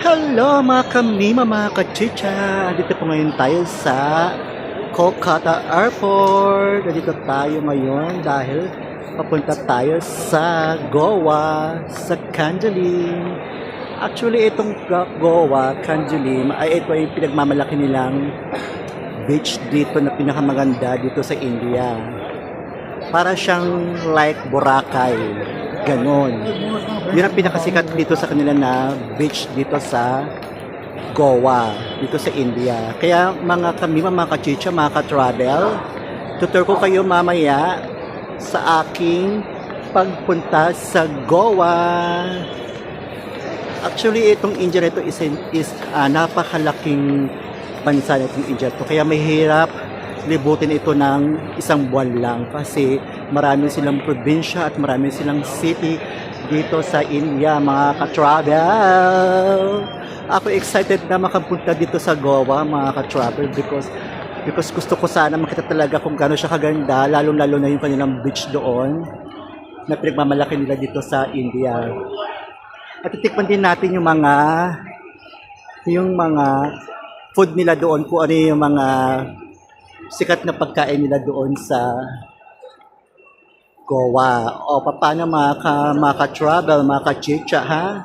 Hello mga kamima, mga kachicha! Andito po ngayon tayo sa Kolkata Airport. Andito tayo ngayon dahil papunta tayo sa Goa, sa Kanjalim. Actually, itong Goa, Kanjalim, ay ito ay pinagmamalaki nilang beach dito na pinakamaganda dito sa India. Para siyang like Boracay, ganon. Yun ang pinakasikat dito sa kanila na beach dito sa Goa, dito sa India. Kaya mga kamima, mga kachicha, mga ka-travel, tutur ko kayo mamaya sa aking pagpunta sa Goa. Actually, itong India nito is napakalaking bansa na itong India to. Kaya mahirap libutin ito ng isang buwan lang kasi marami silang probinsya at marami silang city dito sa India, mga ka-travel. Ako excited na makapunta dito sa Goa, mga ka-travel, because gusto ko sana makita talaga kung gaano siya kaganda, lalo-lalo na yung kanilang beach doon na pinagmamalaki nila dito sa India. At titikman din natin yung mga food nila doon, kung ano yung mga sikat na pagkain nila doon sa Goa. O paano mga ka-travel, mga ka-chicha, ha?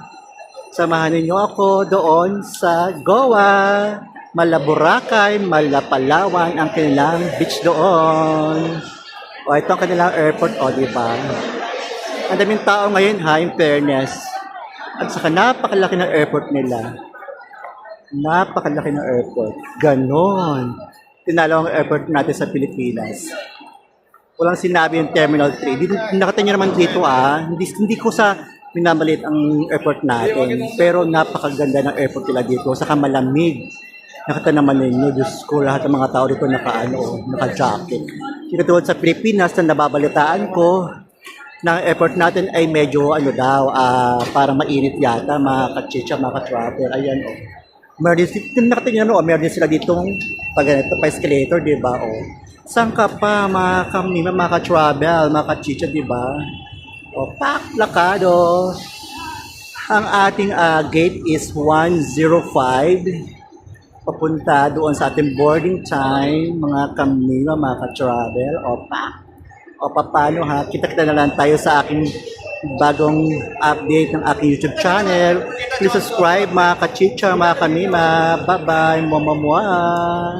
Samahan niyo ako doon sa Goa. Boracay, Palawan ang kanilang beach doon. O ito ang kanilang airport, o diba? Ang daming tao ngayon, ha, in fairness. At saka napakalaki ng airport nila. Napakalaki ng airport. Ganon. Tinalo ang airport natin sa Pilipinas. Walang sinabi yung Terminal 3. Nakita nyo naman dito hindi ko sa minamalit ang airport natin. Pero napakaganda ng airport nila dito. Saka malamig. Nakita naman ninyo, Diyos ko, lahat ng mga tao dito naka-jacket. Katulad sa Pilipinas na nababalitaan ko, na ang airport natin ay medyo parang mainit yata, mga kachicha, mga ka-travel. Ayan, meron din sila ditong pa escalator, di ba? Saan ka pa, mga kamima, mga ka-travel, mga ka-chicha, di ba? Lakado. Ang ating gate is 105. Papunta doon sa ating boarding time, mga kamima, mga ka-travel. Paano, ha? Kita-kita na lang tayo sa aking bagong update ng aking YouTube channel. Please subscribe, mga kachicha, mga kamima. Bye-bye. Mwah.